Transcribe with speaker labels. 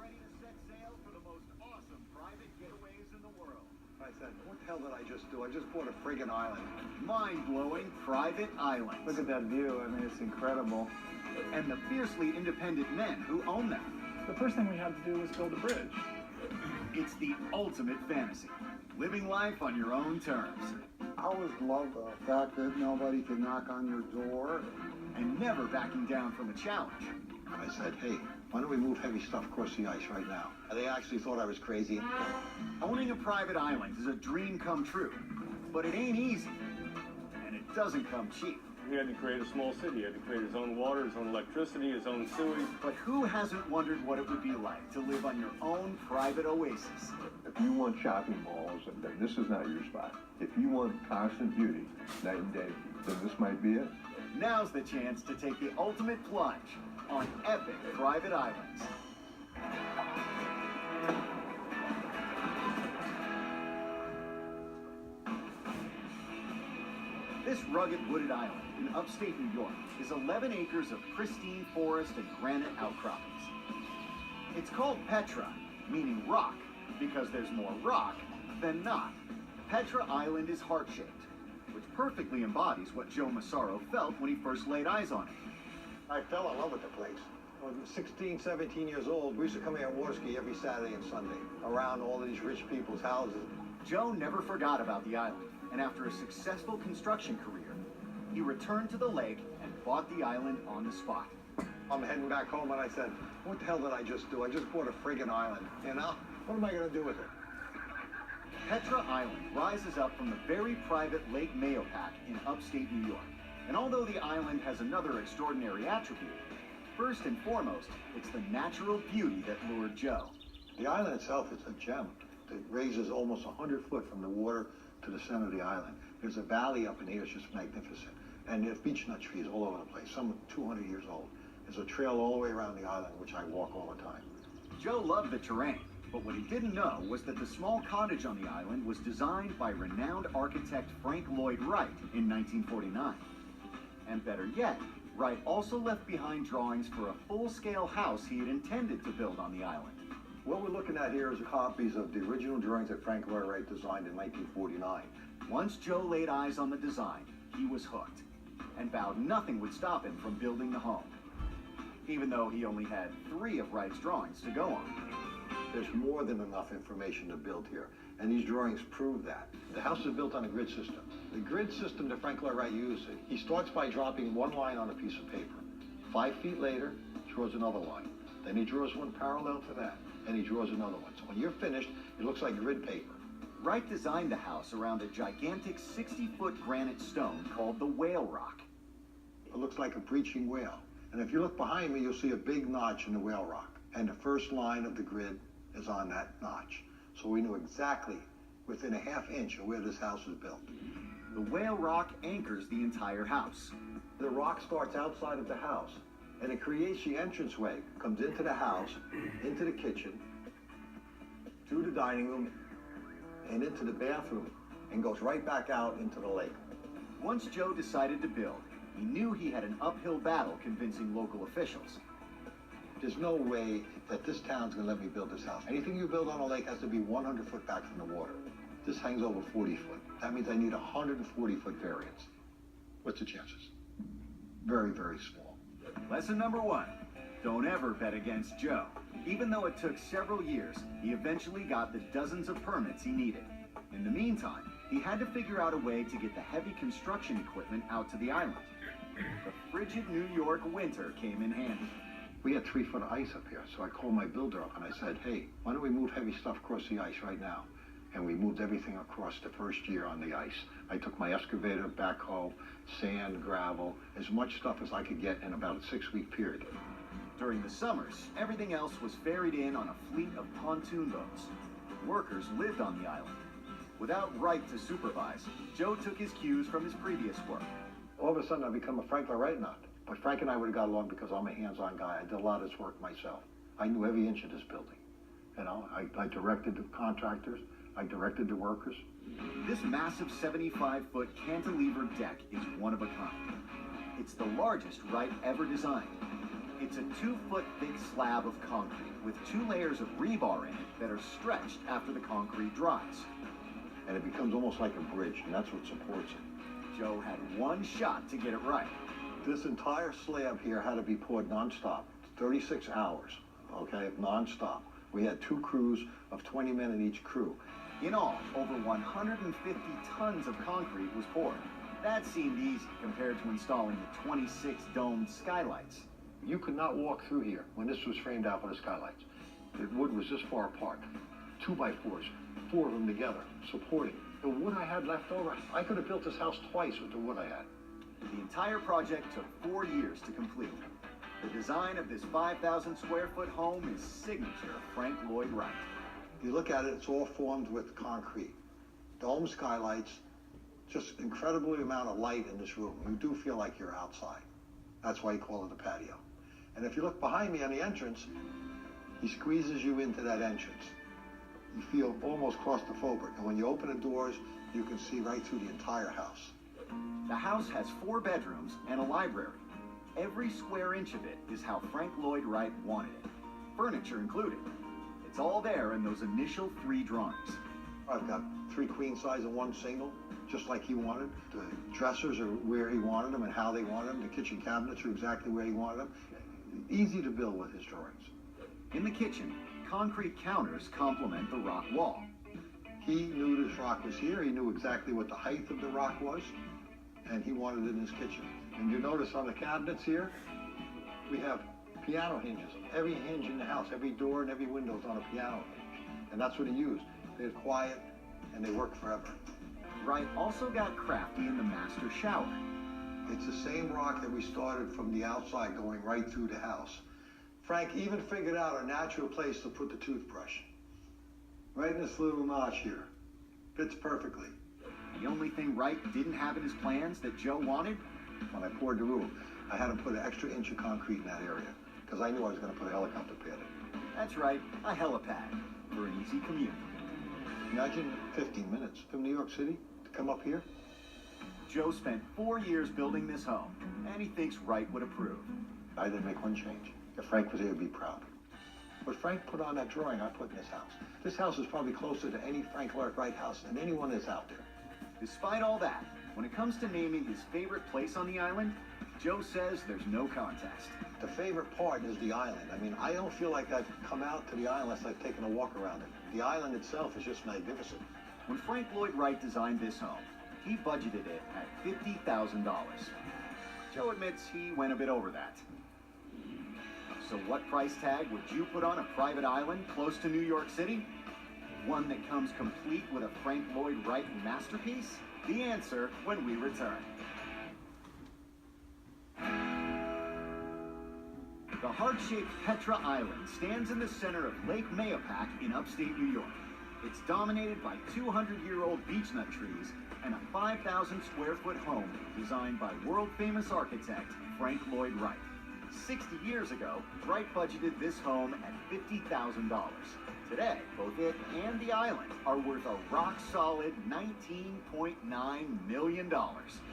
Speaker 1: ready to set sail for the most awesome private getaways in the world.
Speaker 2: I said, what the hell did I just do? I just bought a friggin' island.
Speaker 1: Mind-blowing private islands.
Speaker 3: Look at that view. I mean, it's incredible.
Speaker 1: And the fiercely independent men who own them.
Speaker 3: The first thing we had to do was build a bridge.
Speaker 1: It's the ultimate fantasy. Living life on your own terms.
Speaker 2: I always love the fact that nobody can knock on your door.
Speaker 1: And never backing down from a challenge.
Speaker 2: I said, hey, why don't we move heavy stuff across the ice right now? And they actually thought I was crazy.
Speaker 1: Owning a private island is a dream come true. But it ain't easy. And it doesn't come cheap.
Speaker 4: He had to create a small city. He had to create his own water, his own electricity, his own sewage.
Speaker 1: But who hasn't wondered what it would be like to live on your own private oasis?
Speaker 5: If you want shopping malls, then this is not your spot. If you want constant beauty, night and day, then this might be it.
Speaker 1: Now's the chance to take the ultimate plunge on epic private islands. This rugged wooded island in upstate New York is 11 acres of pristine forest and granite outcroppings. It's called Petra, meaning rock, because there's more rock than not. Petra Island is heart-shaped, which perfectly embodies what Joe Massaro felt when he first laid eyes on it.
Speaker 2: I fell in love with the place. When I was 16, 17 years old, we used to come here and water ski every Saturday and Sunday around all of these rich people's houses.
Speaker 1: Joe never forgot about the island, and after a successful construction career, he returned to the lake and bought the island on the spot.
Speaker 2: I'm heading back home and I said, what the hell did I just do? I just bought a friggin' island. You know, what am I gonna do with it?
Speaker 1: Petra Island rises up from the very private Lake Mahopac in upstate New York. And although the island has another extraordinary attribute, first and foremost, it's the natural beauty that lured Joe.
Speaker 2: The island itself is a gem. It raises almost 100 foot from the water to the center of the island. There's a valley up in here, it's just magnificent. And there's beechnut trees all over the place, some are 200 years old. There's a trail all the way around the island, which I walk all the time.
Speaker 1: Joe loved the terrain, but what he didn't know was that the small cottage on the island was designed by renowned architect Frank Lloyd Wright in 1949. And better yet, Wright also left behind drawings for a full-scale house he had intended to build on the island.
Speaker 2: What we're looking at here is copies of the original drawings that Frank Lloyd Wright designed in 1949.
Speaker 1: Once Joe laid eyes on the design, he was hooked, and vowed nothing would stop him from building the home, even though he only had 3 of Wright's drawings to go on.
Speaker 2: There's more than enough information to build here, and these drawings prove that. The house is built on a grid system. The grid system that Frank Lloyd Wright used, he starts by dropping one line on a piece of paper. 5 feet later, draws another line. Then he draws one parallel to that, and he draws another one. So when you're finished, it looks like grid paper.
Speaker 1: Wright designed the house around a gigantic 60-foot granite stone called the Whale Rock.
Speaker 2: It looks like a breaching whale. And if you look behind me, you'll see a big notch in the Whale Rock. And the first line of the grid is on that notch. So we knew exactly within a ½ inch of where this house was built.
Speaker 1: The Whale Rock anchors the entire house.
Speaker 2: The rock starts outside of the house, and it creates the entranceway, comes into the house, into the kitchen, to the dining room, and into the bathroom, and goes right back out into the lake.
Speaker 1: Once Joe decided to build, he knew he had an uphill battle convincing local officials.
Speaker 2: There's no way that this town's gonna let me build this house. Anything you build on a lake has to be 100 foot back from the water. This hangs over 40 foot. That means I need a 140 foot variance. What's the chances? Very, very small.
Speaker 1: Lesson number 1, don't ever bet against Joe. Even though it took several years, he eventually got the dozens of permits he needed. In the meantime, he had to figure out a way to get the heavy construction equipment out to the island. The frigid New York winter came in handy.
Speaker 2: We had 3 foot of ice up here, so I called my builder up and I said, hey, why don't we move heavy stuff across the ice right now? And we moved everything across the first year on the ice. I took my excavator, backhoe, sand, gravel, as much stuff as I could get in about a 6-week period.
Speaker 1: During the summers, everything else was ferried in on a fleet of pontoon boats. Workers lived on the island. Without Wright to supervise, Joe took his cues from his previous work.
Speaker 2: All of a sudden, I become a Frank Lloyd Wright nut. But Frank and I would have got along because I'm a hands-on guy. I did a lot of this work myself. I knew every inch of this building. You know, I directed the contractors. I directed the workers.
Speaker 1: This massive 75-foot cantilever deck is one of a kind. It's the largest Wright ever designed. It's a 2-foot thick slab of concrete with 2 layers of rebar in it that are stretched after the concrete dries.
Speaker 2: And it becomes almost like a bridge, and that's what supports it.
Speaker 1: Joe had one shot to get it right.
Speaker 2: This entire slab here had to be poured nonstop, 36 hours, okay, nonstop. We had 2 crews of 20 men in each crew.
Speaker 1: In all, over 150 tons of concrete was poured. That seemed easy compared to installing the 26 domed skylights.
Speaker 2: You could not walk through here when this was framed out by the skylights. The wood was this far apart, 2x4s, 4 of them together, supporting. The wood I had left over, I could have built this house twice with the wood I had.
Speaker 1: The entire project took 4 years to complete. The design of this 5,000 square foot home is signature Frank Lloyd Wright.
Speaker 2: You look at it, it's all formed with concrete. Dome skylights, just incredible amount of light in this room. You do feel like you're outside. That's why you call it a patio. And if you look behind me on the entrance, he squeezes you into that entrance. You feel almost claustrophobic. And when you open the doors, you can see right through the entire house.
Speaker 1: The house has 4 bedrooms and a library. Every square inch of it is how Frank Lloyd Wright wanted it, furniture included. It's all there in those initial 3 drawings.
Speaker 2: I've got 3 queen size and 1 single, just like he wanted. The dressers are where he wanted them and how they wanted them. The kitchen cabinets are exactly where he wanted them. Easy to build with his drawings.
Speaker 1: In the kitchen, concrete counters complement the rock wall.
Speaker 2: He knew this rock was here. He knew exactly what the height of the rock was, and he wanted it in his kitchen. And you notice on the cabinets here, we have piano hinges. Every hinge in the house, every door and every window is on a piano hinge. And that's what he used. They're quiet, and they work forever.
Speaker 1: Wright also got crafty in the master shower.
Speaker 2: It's the same rock that we started from the outside going right through the house. Frank even figured out a natural place to put the toothbrush. Right in this little notch here. Fits perfectly.
Speaker 1: The only thing Wright didn't have in his plans that Joe wanted?
Speaker 2: When I poured the roof, I had to put an extra inch of concrete in that area because I knew I was going to put a helicopter pad in.
Speaker 1: That's right, a helipad for an easy commute.
Speaker 2: Imagine 15 minutes from New York City to come up here.
Speaker 1: Joe spent 4 years building this home, and he thinks Wright would approve.
Speaker 2: I didn't make one change. If Frank was here, he'd be proud. What Frank put on that drawing, I put in this house. This house is probably closer to any Frank Lloyd Wright house than anyone that's out there.
Speaker 1: Despite all that, when it comes to naming his favorite place on the island, Joe says there's no contest.
Speaker 2: The favorite part is the island. I mean, I don't feel like I've come out to the island unless I've taken a walk around it. The island itself is just magnificent.
Speaker 1: When Frank Lloyd Wright designed this home, he budgeted it at $50,000. Joe admits he went a bit over that. So what price tag would you put on a private island close to New York City? One that comes complete with a Frank Lloyd Wright masterpiece? The answer when we return. The heart-shaped Petra Island stands in the center of Lake Mahopac in upstate New York. It's dominated by 200-year-old beechnut trees and a 5,000 square foot home designed by world-famous architect Frank Lloyd Wright. 60 years ago, Wright budgeted this home at $50,000. Today, both it and the island are worth a rock-solid $19.9 million.